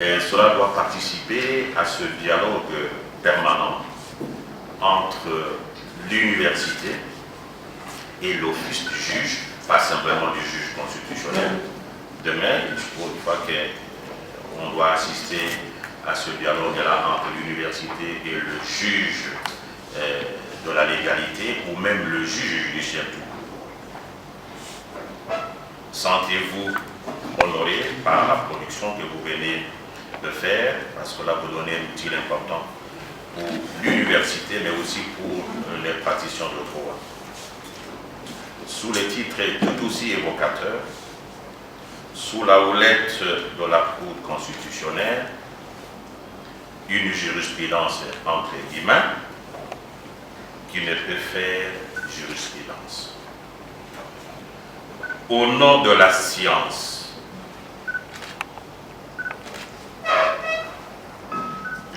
Et cela doit participer à ce dialogue permanent entre l'université et l'office du juge, pas simplement du juge constitutionnel. Demain, il faut qu'on doit assister à ce dialogue-là entre l'université et le juge de la légalité ou même le juge judiciaire. Sentez-vous honoré par la production que vous venez de faire, parce que là vous donnez un outil important pour l'université, mais aussi pour les praticiens de droit. Sous les titres tout aussi évocateurs, sous la houlette de la Cour constitutionnelle, une jurisprudence entre guillemets qui ne peut faire jurisprudence. Au nom de la science,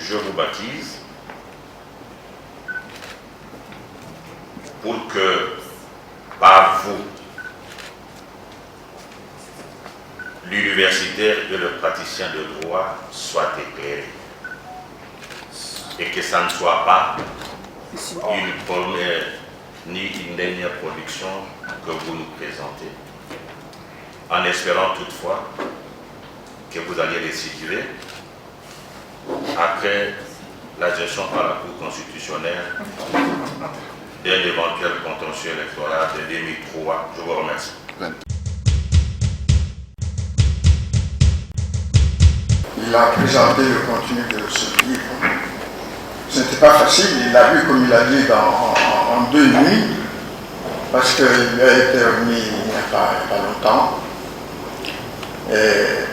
je vous baptise pour que par vous, l'universitaire et le praticien de droit soient éclairés et que ça ne soit pas une première ni une dernière production que vous nous présentez, en espérant toutefois que vous allez récidiver après la gestion par la Cour constitutionnelle d'un éventuel contentieux électoral de 2003. Je vous remercie. Il a présenté le contenu de ce livre. Ce n'était pas facile, il l'a lu comme il a dit en 2 nuits, parce qu'il lui a été remis il n'y a pas longtemps. Et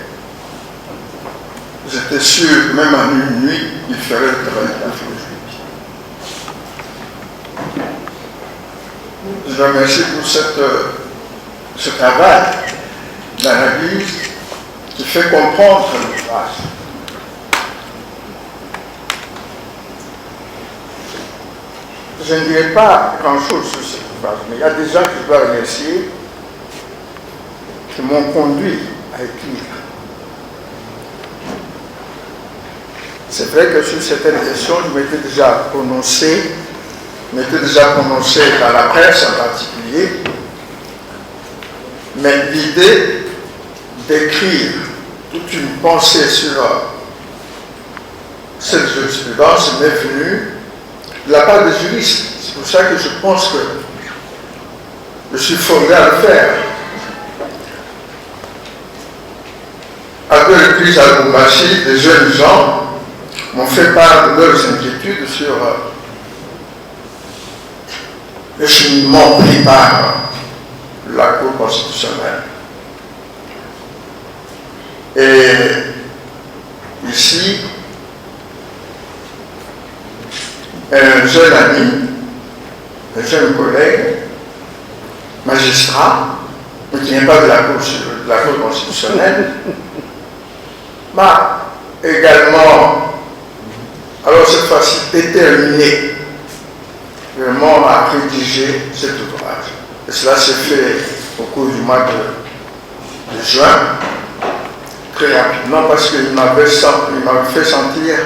j'étais sûr que même en 1 nuit, il ferait le travail qu'il a fait aujourd'hui. Je le remercie pour ce travail d'analyse qui fait comprendre l'ouvrage. Je ne dirai pas grand-chose sur cet ouvrage, mais il y a des gens que je dois remercier qui m'ont conduit à écrire. C'est vrai que sur certaines questions, je m'étais déjà prononcé dans la presse en particulier, mais l'idée d'écrire toute une pensée sur cette jurisprudence m'est venue de la part des juristes. C'est pour ça que je pense que je suis fondé à le faire. À 2 reprises à Lubumbashi, des jeunes gens m'ont fait part de leurs inquiétudes sur le cheminement pris par la Cour constitutionnelle. Et ici, un jeune ami, un jeune collègue, magistrat, mais qui n'est pas de la Cour constitutionnelle, m'a également, alors cette fois-ci, déterminé vraiment à rédiger cet ouvrage. Et cela s'est fait au cours du mois de juin, très rapidement, parce qu'il m'avait fait sentir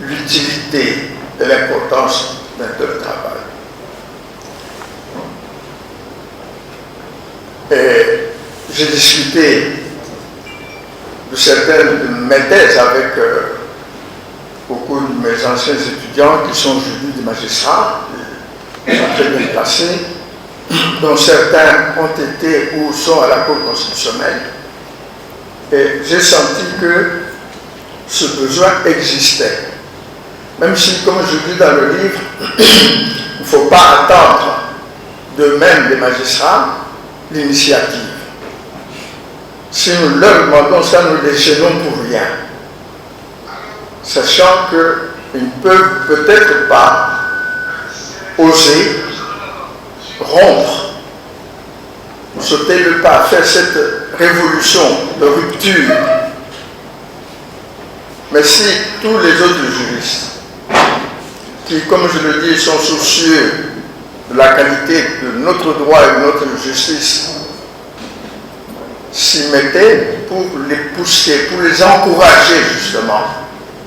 l'utilité et l'importance d'un tel travail. Et j'ai discuté de certaines de mes thèses avec beaucoup de mes anciens étudiants qui sont aujourd'hui des magistrats, qui sont très bien placés, dont certains ont été ou sont à la Cour constitutionnelle. Et j'ai senti que ce besoin existait. Même si, comme je dis dans le livre, il ne faut pas attendre d'eux-mêmes des magistrats l'initiative. Si nous leur demandons ça, nous les gênons pour rien. Sachant qu'ils ne peuvent peut-être pas oser rompre, sauter le pas, faire cette révolution de rupture. Mais si tous les autres juristes, qui, comme je le dis, sont soucieux de la qualité de notre droit et de notre justice, s'y mettaient pour les pousser, pour les encourager justement,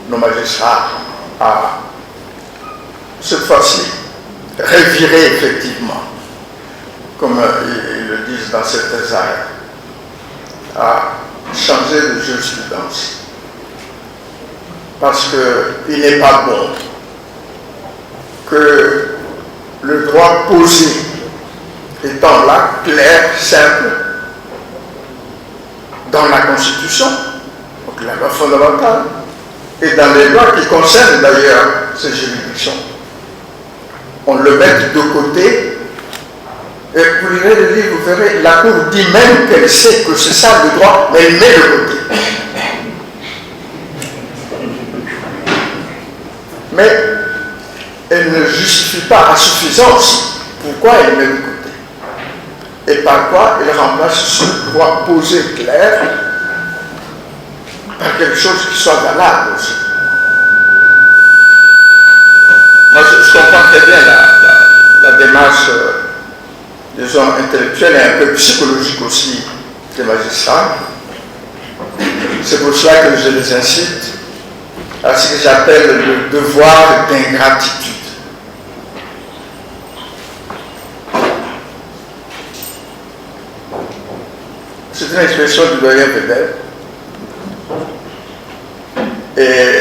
nos magistrats, à cette fois-ci revirer effectivement, comme ils le disent dans certains arrêts, à changer de jurisprudence. Parce qu'il n'est pas bon que le droit posé étant là, clair, simple, dans la Constitution, donc la loi fondamentale, et dans les lois qui concernent d'ailleurs ces juridictions, on le met de côté, et vous lirez le livre, vous verrez, la Cour dit même qu'elle sait que c'est ça le droit, mais elle met de côté. Mais elle ne justifie pas à suffisance pourquoi elle met de côté. Et par quoi elle remplace ce droit posé clair par quelque chose qui soit valable aussi. Moi, je comprends très bien la démarche, disons, intellectuelle et un peu psychologique aussi des magistrats. C'est pour cela que je les incite à ce que j'appelle le devoir d'ingratitude. C'est une expression du doyen Vedel. Et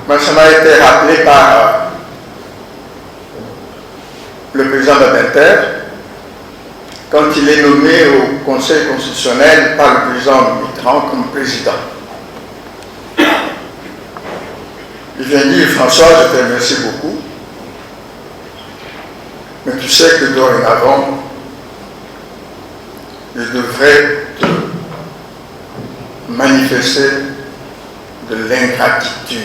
ça m'a été rappelé par le président Badinter quand il est nommé au Conseil constitutionnel par le président Mitterrand comme président. Il vient dire, François, je te remercie beaucoup, mais tu sais que dorénavant, je devrais te manifester de l'ingratitude.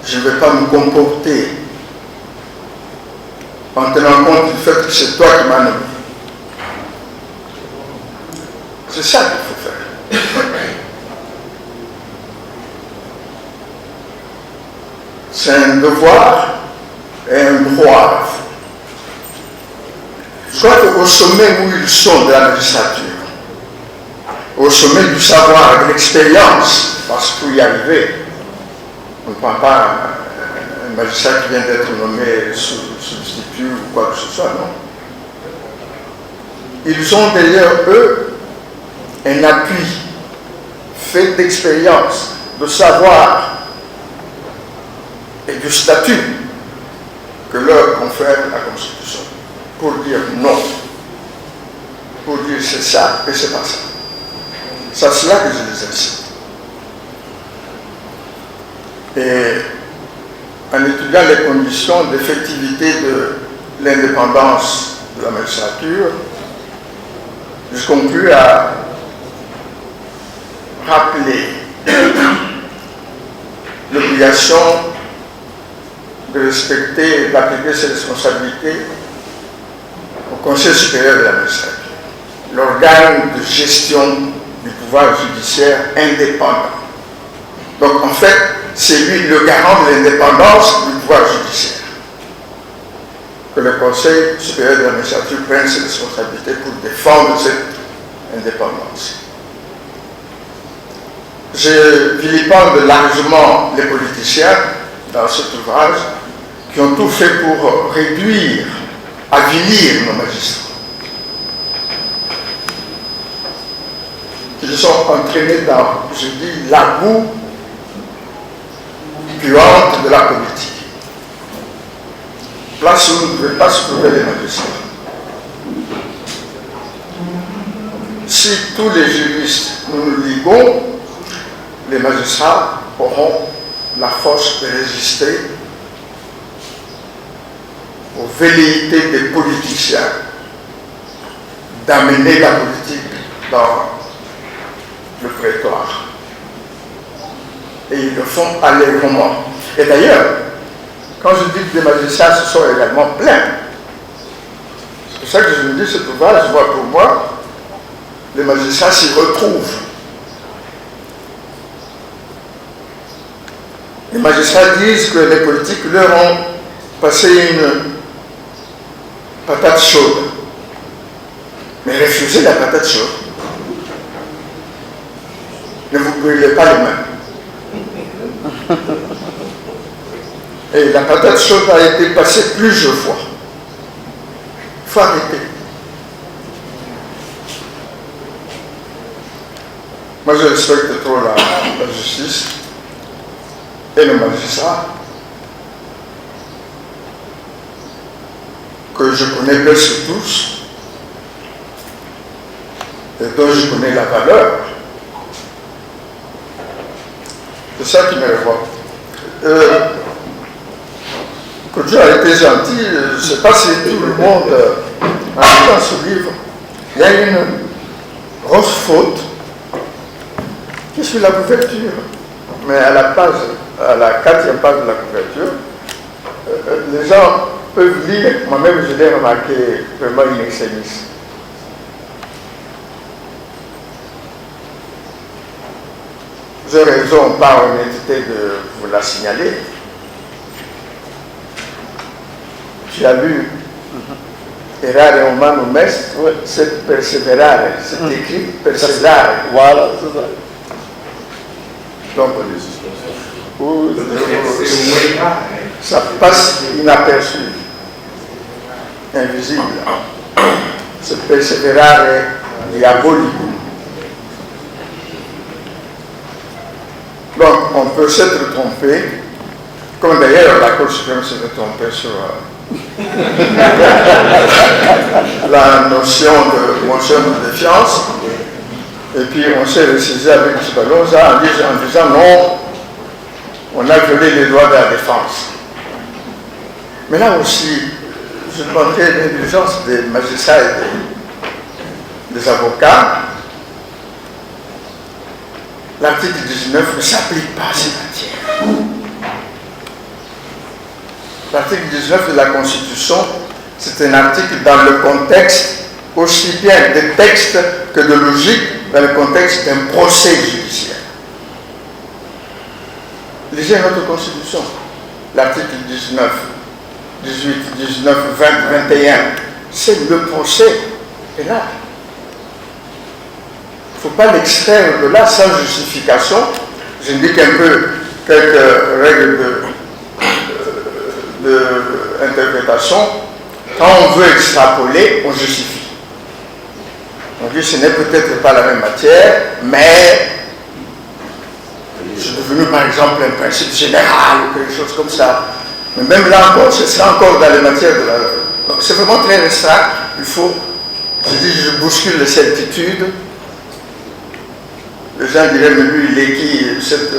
Je ne vais pas me comporter en tenant compte du fait que c'est toi qui m'as nommé. C'est ça qu'il faut faire. C'est un devoir et un droit. Je crois qu'au sommet où ils sont de la magistrature, au sommet du savoir, de l'expérience, parce que pour y arriver, on ne prend pas un magistrat qui vient d'être nommé substitut ou quoi que ce soit, non. Ils ont derrière eux un appui fait d'expérience, de savoir et du statut que leur confère la Constitution pour dire non, pour dire c'est ça et c'est pas ça. C'est à cela que je les incite. Et en étudiant les conditions d'effectivité de l'indépendance de la magistrature, je conclus à rappeler l'obligation de respecter et d'appliquer ses responsabilités au Conseil supérieur de la magistrature, l'organe de gestion du pouvoir judiciaire indépendant. Donc en fait, c'est lui le garant de l'indépendance du pouvoir judiciaire. Que le Conseil supérieur de la magistrature prenne ses responsabilités pour défendre cette indépendance. Je vilipende largement les politiciens dans cet ouvrage qui ont tout fait pour réduire, avilir nos magistrats. Ils sont entraînés dans, je dis, la boue puante de la politique. Place où ne pouvaient pas se trouver les magistrats. Si tous les juristes nous nous liguons, les magistrats auront la force de résister aux velléités des politiciens d'amener la politique dans le prétoire. Et ils le font allègrement. Et d'ailleurs, quand je dis que les magistrats se sont également plaints, c'est pour ça que je me dis cet ouvrage, moi pour moi, les magistrats s'y retrouvent. Les magistrats disent que les politiques leur ont passé patate chaude. Mais refusez la patate chaude. Ne vous brûlez pas les mains. Et la patate chaude a été passée plusieurs fois. Il faut arrêter. Moi, je respecte trop la justice et le magistrat, que je connais presque tous, et dont je connais la valeur. C'est ça qui me révolte. Que Dieu a été gentil, je ne sais pas si tout le monde a lu dans ce livre. Il y a une grosse faute qui est sur la couverture. Mais à la 4e page de la couverture, les gens peuvent lire, moi-même je l'ai remarqué vraiment in extremis. J'ai raison par honnêteté de vous la signaler. Tu as lu Errare humanum est, c'est persévérare, c'est écrit persévérare. Voilà, c'est ça. Donc, ça passe inaperçu, invisible. C'est persévérare diabolicum. Donc, on peut s'être trompé, comme d'ailleurs la Cour suprême s'est trompée sur la notion de motion de défiance. Et puis on s'est ressaisi avec Spinoza en disant non, on a violé les droits de la défense. Mais là aussi, je demanderai l'indulgence des magistrats et des avocats. L'article 19 ne s'applique pas à ces matières. L'article 19 de la Constitution, c'est un article dans le contexte aussi bien de texte que de logique, dans le contexte d'un procès judiciaire. Lisez notre Constitution, l'article 19, 18, 19, 20, 21, c'est le procès pénal. Il ne faut pas l'extraire de là sans justification. J'indique un peu quelques règles d'interprétation. Quand on veut extrapoler, on justifie. On dit que ce n'est peut-être pas la même matière, mais c'est devenu par exemple un principe général ou quelque chose comme ça. Mais même là encore, ce sera encore dans les matières de la... Donc c'est vraiment très restreint. Il faut, je dis, je bouscule les certitudes. Les gens diraient, mais lui, il est qui, cet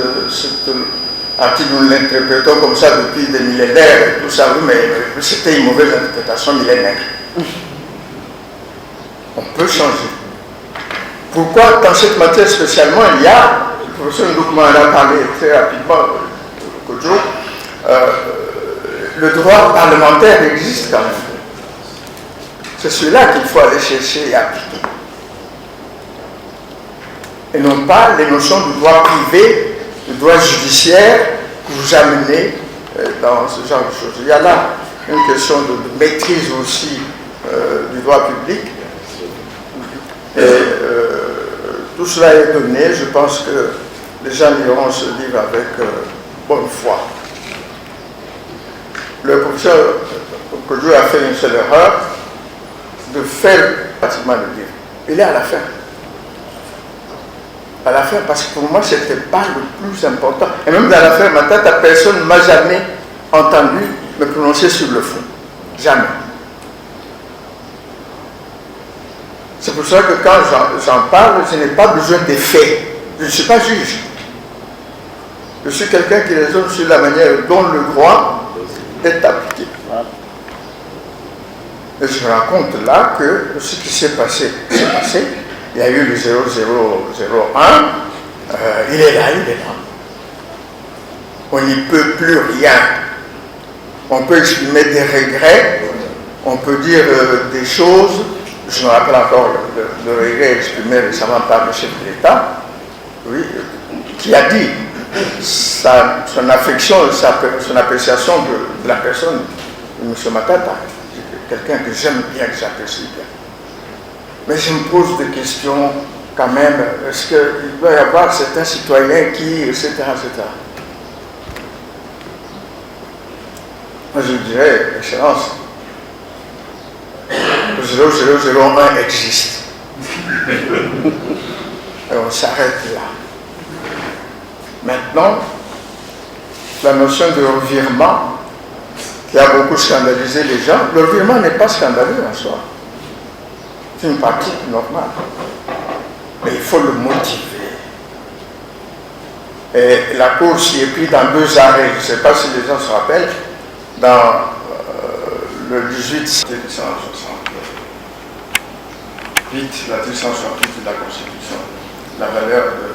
article, nous l'interprétons comme ça depuis des millénaires, et tout ça, oui, mais c'était une mauvaise interprétation millénaire. On peut changer. Pourquoi dans cette matière spécialement, il y a, le professeur Ndoukma en a parlé très rapidement, Kodjo, le droit parlementaire existe quand même. C'est celui-là qu'il faut aller chercher et appliquer. Et non pas les notions du droit privé, du droit judiciaire que vous amenez dans ce genre de choses. Il y a là une question de maîtrise aussi du droit public. Et tout cela est donné. Je pense que les gens liront ce livre avec bonne foi. Le professeur Kodjo a fait une seule erreur de faire pratiquement le livre. Il est à la fin. À la fin, parce que pour moi, ce n'était pas le plus important. Et même dans l'affaire Matata, personne ne m'a jamais entendu me prononcer sur le fond. Jamais. C'est pour ça que quand j'en parle, je n'ai pas besoin des faits. Je ne suis pas juge. Je suis quelqu'un qui raisonne sur la manière dont le droit est appliqué. Et je raconte là que ce qui s'est passé, s'est passé. Il y a eu le 0001, il est là, il est là. On n'y peut plus rien. On peut exprimer des regrets, on peut dire des choses. Je me rappelle encore le regret exprimé récemment par le chef de l'État, oui, qui a dit son affection, son appréciation de la personne de M. Matata. quelqu'un que j'aime bien, que j'apprécie bien. Mais je me pose des questions quand même. Est-ce qu'il doit y avoir certains citoyens qui, etc., etc. Moi, je dirais, Excellence, le 0001 existe. Et on s'arrête là. Maintenant, la notion de revirement qui a beaucoup scandalisé les gens, le revirement n'est pas scandaleux en soi. C'est une pratique normale. Mais il faut le motiver. Et la Cour s'y est prise dans 2 arrêts. Je ne sais pas si les gens se rappellent. Dans le 18 1968, l'article 168 de la Constitution, la valeur de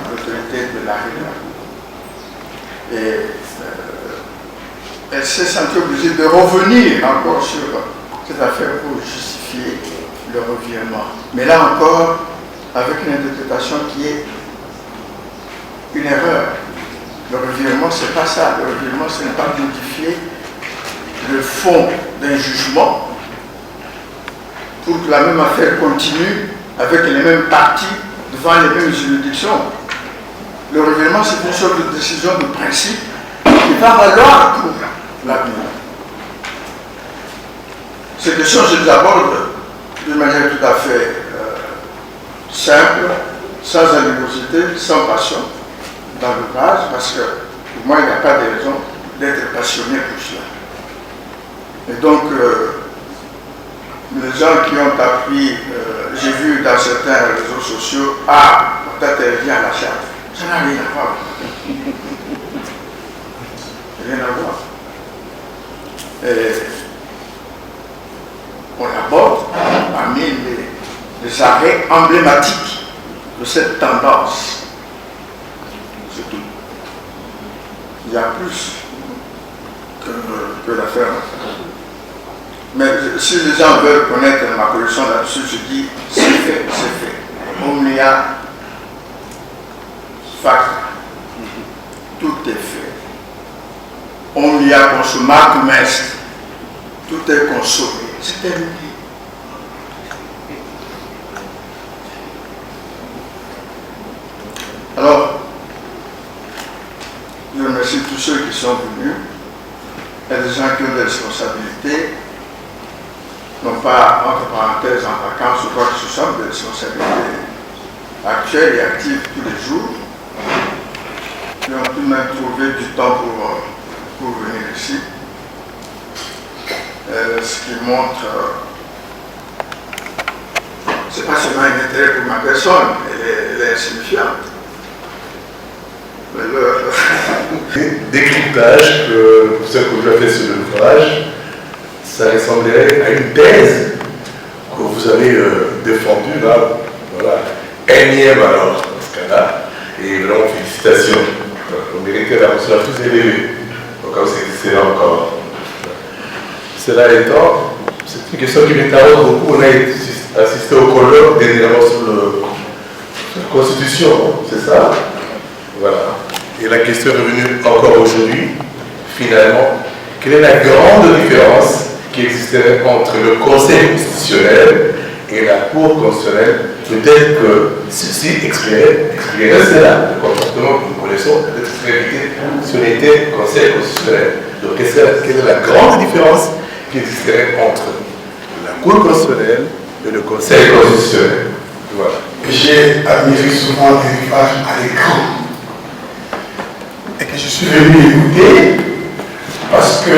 l'autorité de l'arrêt de la Cour. Et elle s'est sentie obligée de revenir encore sur cette affaire pour justifier le revirement. Mais là encore, avec une interprétation qui est une erreur. Le revirement, c'est pas ça. Le revirement, ce n'est pas modifier le fond d'un jugement pour que la même affaire continue avec les mêmes parties devant les mêmes juridictions. Le revirement, c'est une sorte de décision de principe qui va valoir pour l'avenir. Ces questions, je les aborde d'une manière tout à fait simple, sans animosité, sans passion dans l'ouvrage, parce que pour moi, il n'y a pas de raison d'être passionné pour cela. Et donc, les gens qui ont appris, j'ai vu dans certains réseaux sociaux, peut-être elle vient à la charte. Ça n'a rien à voir. Rien à voir. Et on aborde parmi les arrêts emblématiques de cette tendance. C'est tout. Il y a plus que l'affaire. Mais si les gens veulent connaître ma position là-dessus, je dis c'est fait, c'est fait. Omnia facta. Tout est fait. Omnia consumatum est. Tout est consommé. C'est terminé. Alors, je remercie tous ceux qui sont venus. Il y a des gens qui ont des responsabilités, non pas entre parenthèses en vacances ou quoi que ce soit, des responsabilités actuelles et actives tous les jours. Ils ont tout de même trouvé du temps pour venir ici. Ce qui montre, c'est pas seulement un intérêt pour ma personne, elle est insignifiante. Décryptage que ce que vous avez fait sur l'ouvrage, ça ressemblerait à une thèse que vous avez défendue là, voilà, énième alors dans ce cas-là, et vraiment félicitations. Vous méritez la mention la plus élevée, donc c'est excellent encore. Cela étant, c'est une question qui m'intéresse beaucoup. On a assisté au colloque dernièrement sur la Constitution, c'est ça? Voilà. Et la question est revenue encore aujourd'hui, finalement, quelle est la grande différence qui existerait entre le Conseil constitutionnel et la Cour constitutionnelle? Peut-être que ceci expliquerait cela, le comportement que nous connaissons, peut-être si on était Conseil constitutionnel. Donc, quelle est la grande différence qui existerait entre la Cour constitutionnelle et le Conseil constitutionnel? Voilà. J'ai admiré souvent des livrages à l'écran et que je suis venu écouter parce que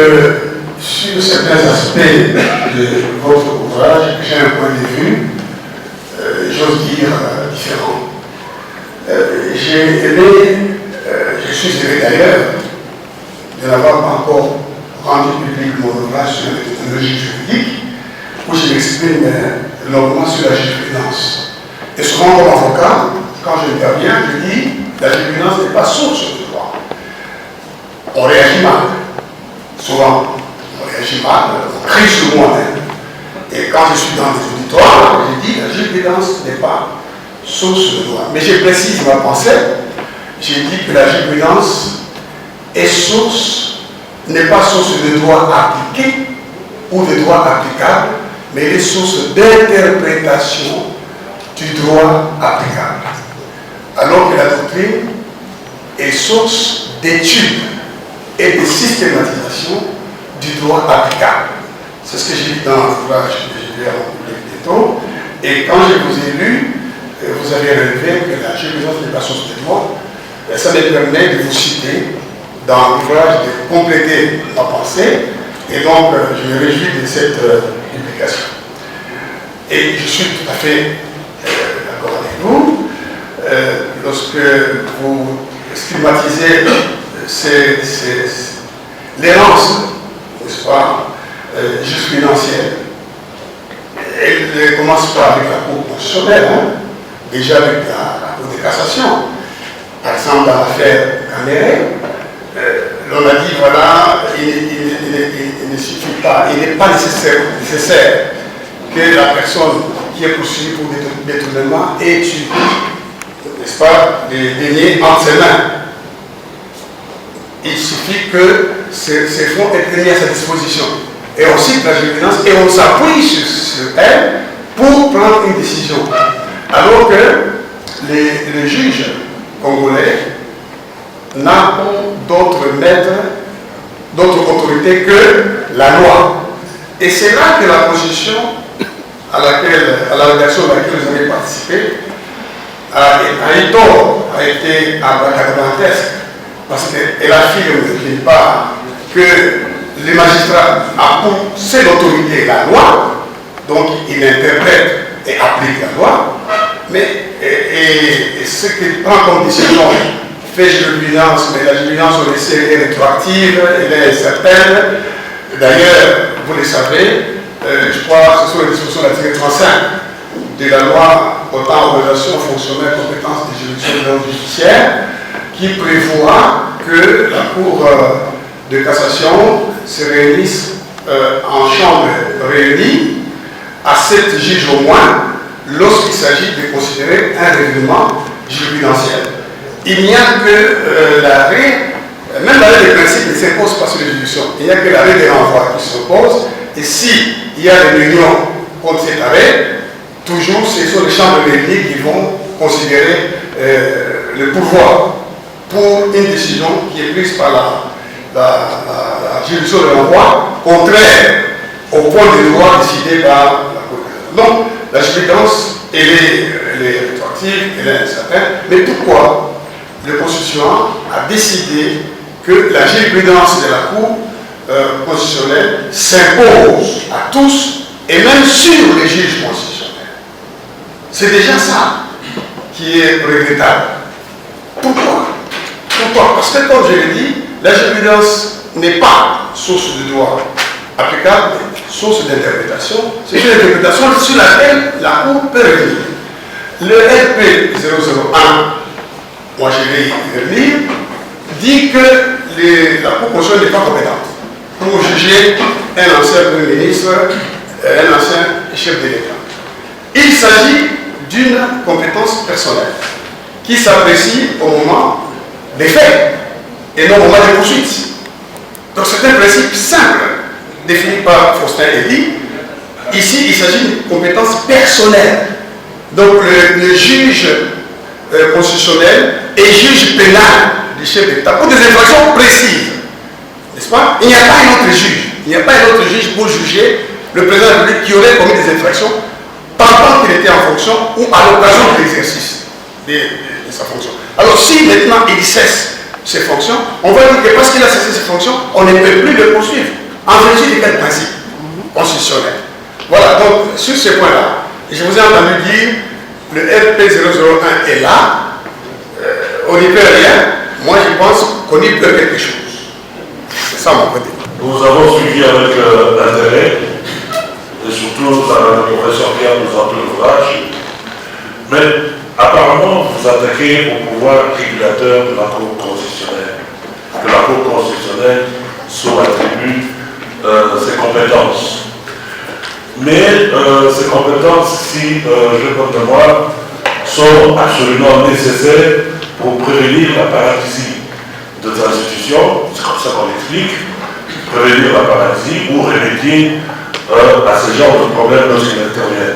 sur certains aspects de votre ouvrage, j'ai un point de vue, j'ose dire, différent. J'ai aimé, je suis aimé d'ailleurs, de n'avoir pas encore rendu public mon ouvrage sur la technologie juridique, où je m'exprime longuement sur la jurisprudence. Et souvent, comme avocat, quand j'interviens, je dis la jurisprudence n'est pas source de droit. On réagit mal. Souvent, on réagit mal, on crie sur moi-même. Et quand je suis dans les auditoires, je dis la jurisprudence n'est pas source de droit. Mais je précise ma pensée. J'ai dit que la jurisprudence est source, n'est pas source de droit appliqué ou des droits applicables, mais il est source d'interprétation du droit applicable. Alors que la doctrine est source d'études et de systématisation du droit applicable. C'est ce que j'ai dit dans l'ouvrage que j'ai lu à mon public bientôt. Et quand je vous ai lu, vous avez relevé que la jurisprudence n'est pas source de droit. Et ça me permet de vous citer dans l'ouvrage de compléter ma pensée. Et donc, je me réjouis de cette publication. Et je suis tout à fait d'accord avec vous. Lorsque vous stigmatisez l'errance, n'est-ce pas, jurisprudentielle, elle ne commence pas avec la Cour constitutionnelle, hein, déjà avec la Cour de cassation. Par exemple, dans l'affaire Caméré, l'on a dit, voilà, il ne suffit pas, il n'est pas nécessaire que la personne qui est poursuivie pour détournement ait eu, n'est-ce pas, des deniers entre ses mains. Il suffit que ces fonds aient mis à sa disposition. Et on cite la jurisprudence et on s'appuie sur elle pour prendre une décision. Alors que les juges congolais n'a d'autres maîtres, d'autres autorités que la loi. Et c'est là que la Constitution, à la rédaction à laquelle vous avez participé, a eu tort, a été abracadabrantesque, parce qu'elle affirme d'une part que les magistrats ont pour seule autorité la loi, donc ils interprètent et appliquent la loi, mais et ce qu'il prend comme décision fait jurisprudence, mais la jurisprudence on le sait, est rétroactive, elle est incertaine. D'ailleurs, vous le savez, je crois que ce sont les dispositions de l'article 35 de la loi portant organisation fonctionnelle compétence des juridictions judiciaires qui prévoit que la Cour de cassation se réunisse en chambre réunie à 7 juges au moins lorsqu'il s'agit de considérer un règlement jurisprudentiel. Il n'y a que l'arrêt, même l'arrêt de principe ne s'impose pas sur les juridictions, il n'y a que l'arrêt des renvois qui s'oppose, et s'il y a des réunions contre cet arrêt, toujours ce sont les chambres réunies qui vont considérer le pouvoir pour une décision qui est prise par la juridiction de renvoi, contraire au point de droit décidé par la Cour. Donc, la jurisprudence, elle est rétroactive, elle est incertaine, mais pourquoi le constituant a décidé que la jurisprudence de la Cour constitutionnelle s'impose à tous et même sur les juges constitutionnels? C'est déjà ça qui est regrettable. Pourquoi? Parce que, comme je l'ai dit, la jurisprudence n'est pas source de droit applicable, mais source d'interprétation. C'est une interprétation sur laquelle la Cour peut revenir. Le RP 001, moi je vais le lire, dit que la Cour constitutionnelle n'est pas compétente pour juger un ancien Premier ministre, un ancien chef de l'État. Il s'agit d'une compétence personnelle qui s'apprécie au moment des faits et non au moment des poursuites. Donc c'est un principe simple défini par Faustin Hélie. Ici, il s'agit d'une compétence personnelle. Donc le juge constitutionnel et juge pénal du chef d'État pour des infractions précises. N'est-ce pas? Il n'y a pas un autre juge. Il n'y a pas un autre juge pour juger le président de la République qui aurait commis des infractions pendant qu'il était en fonction ou à l'occasion de l'exercice de sa fonction. Alors si maintenant il cesse ses fonctions, on va dire que parce qu'il a cessé ses fonctions, on ne peut plus le poursuivre. En vertu de quel principe constitutionnel? Voilà, donc sur ce point-là, je vous ai entendu dire le RP 001 est là, on n'y peut rien. Moi je pense qu'on y peut quelque chose. C'est ça mon côté. Nous avons suivi avec intérêt, et surtout le professeur Pierre nous a pris l'ouvrage, mais apparemment vous attaquez au pouvoir régulateur de la Cour constitutionnelle, que la Cour constitutionnelle soit attribue ses compétences. Mais ces compétences, si je compte de moi, sont absolument nécessaires pour prévenir la paralysie de l'institution, c'est comme ça qu'on l'explique, prévenir la paralysie ou remédier à ce genre de problème lorsqu'il intervient.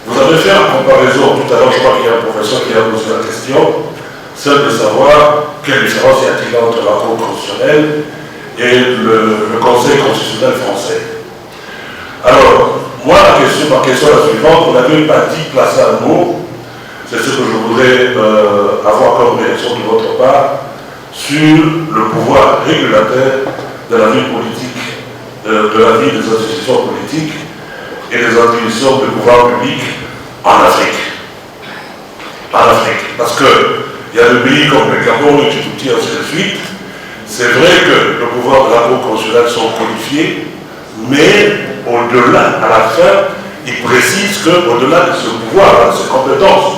Vous avez fait une comparaison tout à l'heure, je crois qu'il y a un professeur qui a posé la question, celle de savoir quelle différence y a-t-il entre la Cour constitutionnelle et le Conseil constitutionnel français. Alors, moi, ma question est la suivante. Vous n'avez pas dit, placer un mot, c'est ce que je voudrais avoir comme réaction de votre part sur le pouvoir régulateur de la vie politique, de la vie des institutions politiques et des attributions de pouvoir public en Afrique. En Afrique. Parce qu'il y a des pays comme le Gabon, le Djibouti, ainsi de suite. C'est vrai que le pouvoir de la Cour constitutionnelle sont codifiés, mais au-delà, à la fin, il précise qu'au-delà de ce pouvoir, de ces compétences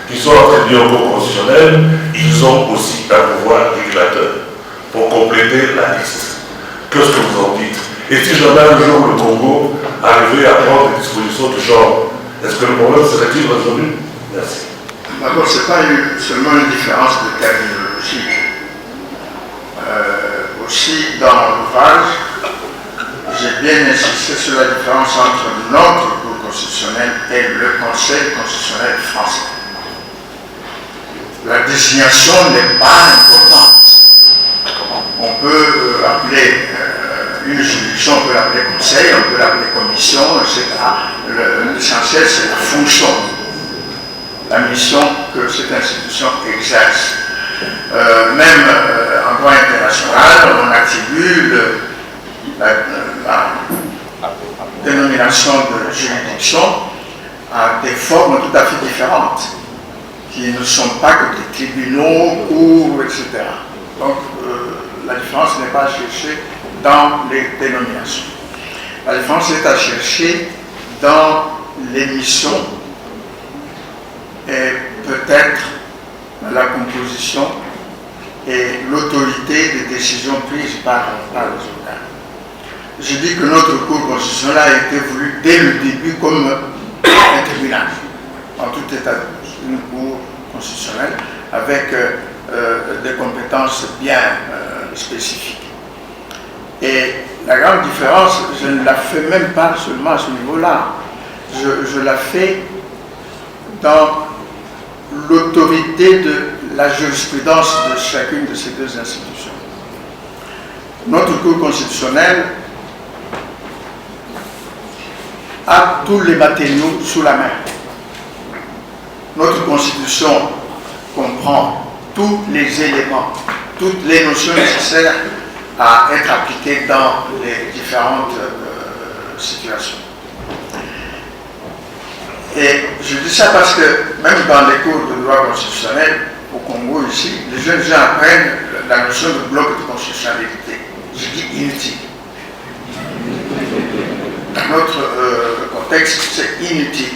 qui sont attribuées au Cour constitutionnelle, ils ont aussi un pouvoir régulateur pour compléter la liste. Qu'est-ce que vous en dites? Et si jamais un jour le Congo arrivait à prendre des dispositions de genre, est-ce que le problème serait-il résolu? Merci. D'abord, ce n'est pas seulement une différence de terminologie. Aussi, dans l'ouvrage, j'ai bien insisté sur la différence entre notre Cour constitutionnelle et le Conseil constitutionnel français. La désignation n'est pas importante. On peut appeler une juridiction, on peut l'appeler conseil, on peut l'appeler commission, etc. L'essentiel, c'est la fonction, la mission que cette institution exerce. Même en droit international, on attribue la dénomination de juridiction à des formes tout à fait différentes, qui ne sont pas que des tribunaux, cours, etc. Donc, la différence n'est pas à chercher dans les dénominations. La différence est à chercher dans les missions et peut-être la composition et l'autorité des décisions prises par les organes. Je dis que notre Cour constitutionnelle a été voulu dès le début comme un tribunal, en tout état de cause, une Cour constitutionnelle avec des compétences bien spécifiques. Et la grande différence, je ne la fais même pas seulement à ce niveau-là, je la fais dans l'autorité de la jurisprudence de chacune de ces deux institutions. Notre Cour constitutionnelle a tous les matériaux sous la main. Notre Constitution comprend tous les éléments, toutes les notions nécessaires à être appliquées dans les différentes situations. Et je dis ça parce que même dans les cours de droit constitutionnel au Congo ici, les jeunes gens apprennent la notion de bloc de constitutionnalité. Je dis inutile. Dans notre contexte, c'est inutile.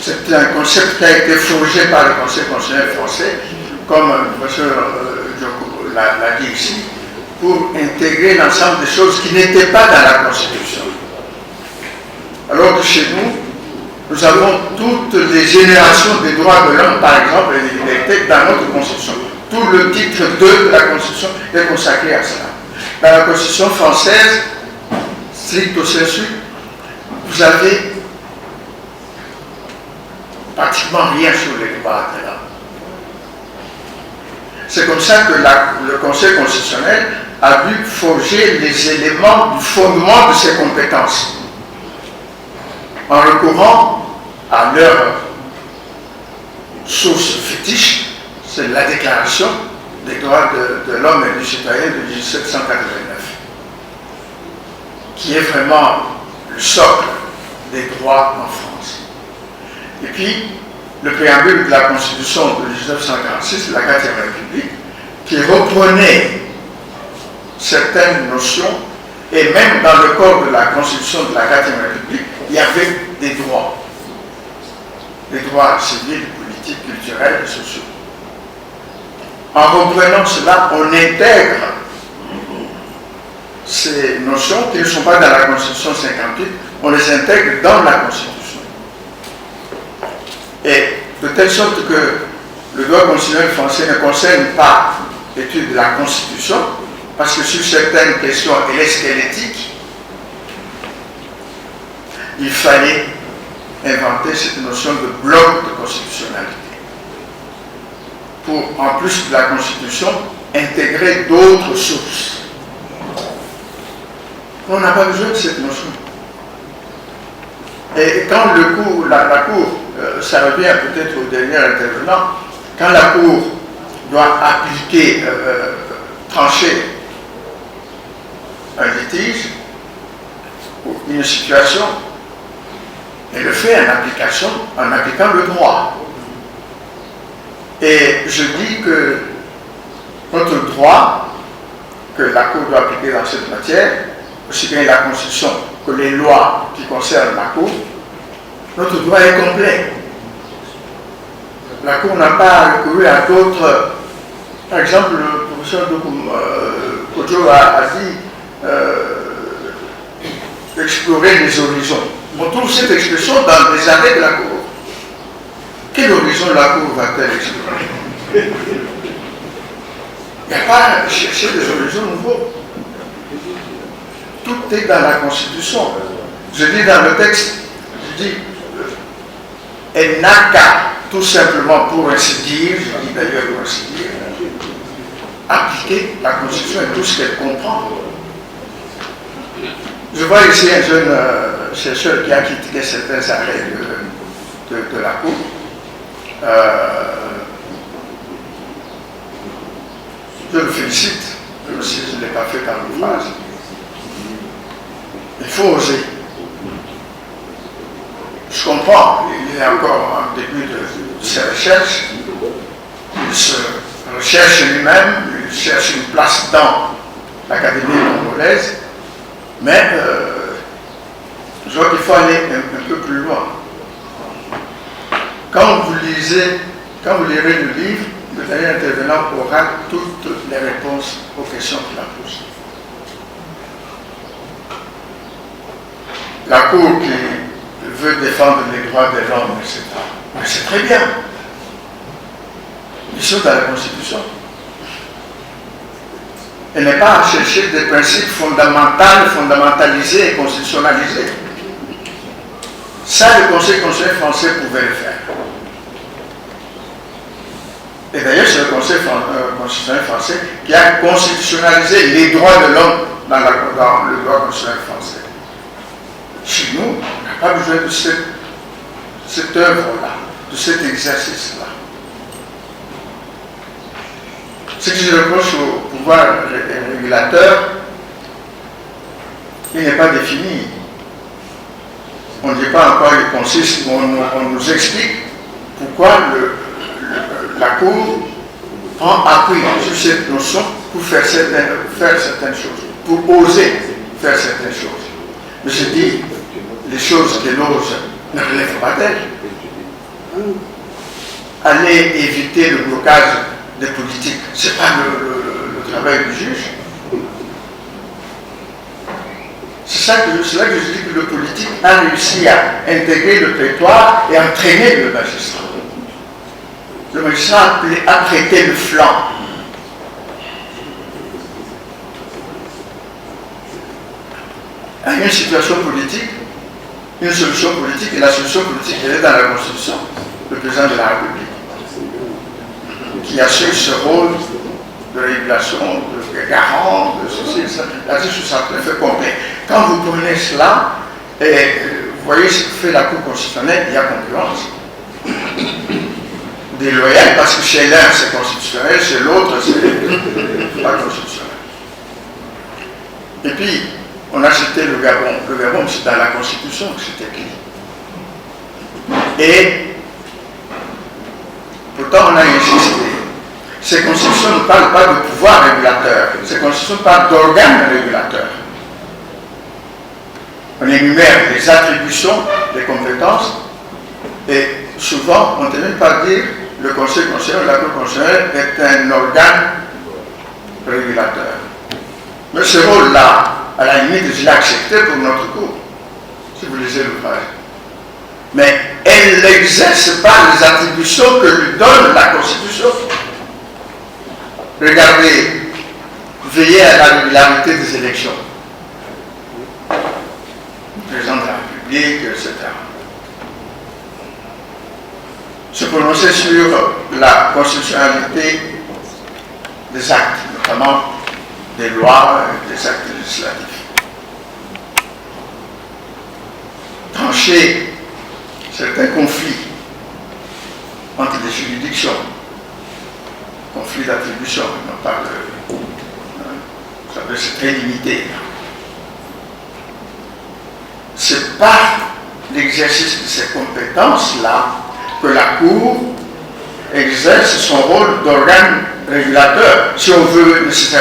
C'est un concept qui a été forgé par le Conseil constitutionnel français, comme le professeur Djoko l'a dit ici, pour intégrer l'ensemble des choses qui n'étaient pas dans la Constitution. Alors que chez nous, nous avons toutes les générations des droits de l'homme, par exemple, et des libertés dans notre Constitution. Tout le titre 2 de la Constitution est consacré à cela. Dans la Constitution française, stricto sensu, vous avez pratiquement rien sur les droits de l'homme. C'est comme ça que le Conseil constitutionnel a dû forger les éléments du fondement de ses compétences en recourant à leur source fétiche, c'est la Déclaration des droits de l'homme et du citoyen de 1789, qui est vraiment le socle des droits en France. Et puis, le préambule de la Constitution de 1946, la 4e République, qui reprenait certaines notions, et même dans le corps de la Constitution de la 4e République, il y avait des droits civils, politiques, culturels et sociaux. En reprenant cela, on intègre ces notions qui ne sont pas dans la Constitution 58, on les intègre dans la Constitution. Et de telle sorte que le droit constitutionnel français ne concerne pas l'étude de la Constitution, parce que sur certaines questions, elle est squelettique, il fallait inventer cette notion de bloc de constitutionnalité. Pour, en plus de la Constitution, intégrer d'autres sources. On n'a pas besoin de cette notion. Et quand la Cour, ça revient peut-être au dernier intervenant, quand la Cour doit appliquer, trancher un litige ou une situation, elle le fait en appliquant le droit. Et je dis que notre droit, que la Cour doit appliquer dans cette matière, aussi bien la Constitution que les lois qui concernent la Cour, notre droit est complet. La Cour n'a pas recouru à d'autres. Par exemple, le professeur Kodjo a dit explorer les horizons. On trouve cette expression dans les arrêts de la Cour. Quel horizon la Cour va-t-elle explorer? Il n'y a pas à chercher des horizons nouveaux. Tout est dans la Constitution. Je dis dans le texte, je dis, elle n'a qu'à, tout simplement pour ainsi dire, je dis d'ailleurs pour ainsi dire, appliquer la Constitution et tout ce qu'elle comprend. Je vois ici un jeune chercheur qui a critiqué certains arrêts de la Cour. Je le félicite, même si je ne l'ai pas fait dans l'ouvrage. Il faut oser. Je comprends, il est encore en début de ses recherches. Il se recherche lui-même, il cherche une place dans l'Académie congolaise, mais je vois qu'il faut aller un peu plus loin. Quand vous lirez le livre, le dernier intervenant aura toutes les réponses aux questions qu'il a posées. La Cour qui veut défendre les droits de l'homme, etc. Mais c'est très bien. Ils sont dans la Constitution. Elle n'est pas à chercher des principes fondamentaux, fondamentalisés et constitutionnalisés. Ça, le Conseil constitutionnel français pouvait le faire. Et d'ailleurs, c'est le Conseil constitutionnel français qui a constitutionnalisé les droits de l'homme dans le droit constitutionnel français. Chez nous, on n'a pas besoin de cette œuvre-là, de cet exercice-là. Ce que je reproche au pouvoir régulateur, il n'est pas défini. On ne dit pas en quoi il consiste, on nous explique pourquoi la Cour prend appui sur cette notion pour faire certaines choses, pour oser faire certaines choses. Mais je dis, les choses qu'elle ose ne relèvent pas d'elle. Aller éviter le blocage des politiques, ce n'est pas le travail du juge. C'est là que je dis que le politique a réussi à intégrer le prétoire et à entraîner le magistrat. Le magistrat a prêté le flanc. À une situation politique, une solution politique, et la solution politique, elle est dans la Constitution. Le président de la République, qui assure ce rôle de régulation, de garant, de ceci, de ça. Là-dessus, ça fait complet. Quand vous prenez cela, et vous voyez ce que fait la Cour constitutionnelle, il y a concurrence. Déloyale, parce que chez l'un c'est constitutionnel, chez l'autre c'est pas constitutionnel. Et puis, on a cité le Gabon. Le Gabon, c'est dans la Constitution que c'est écrit. Et pourtant, on a insisté. Ces constitutions ne parlent pas de pouvoir régulateur. Ces constitutions parlent d'organes régulateurs. On énumère les attributions, les compétences, et souvent, on ne termine par dire le Conseil constitutionnel, la Cour constitutionnelle est un organe régulateur. Mais ce rôle-là, à la limite, je l'ai accepté pour notre cours, si vous lisez l'ouvrage. Mais elle n'exerce pas les attributions que lui donne la Constitution. Regardez, veillez à la régularité des élections. Le président de la République. publique, etc. Se prononcer sur la constitutionnalité des actes, notamment des lois et des actes législatifs. Trancher certains conflits entre les juridictions, conflits d'attribution, on parle, vous savez, c'est très limité. C'est par l'exercice de ces compétences-là que la Cour exerce son rôle d'organe régulateur, si on veut nécessairement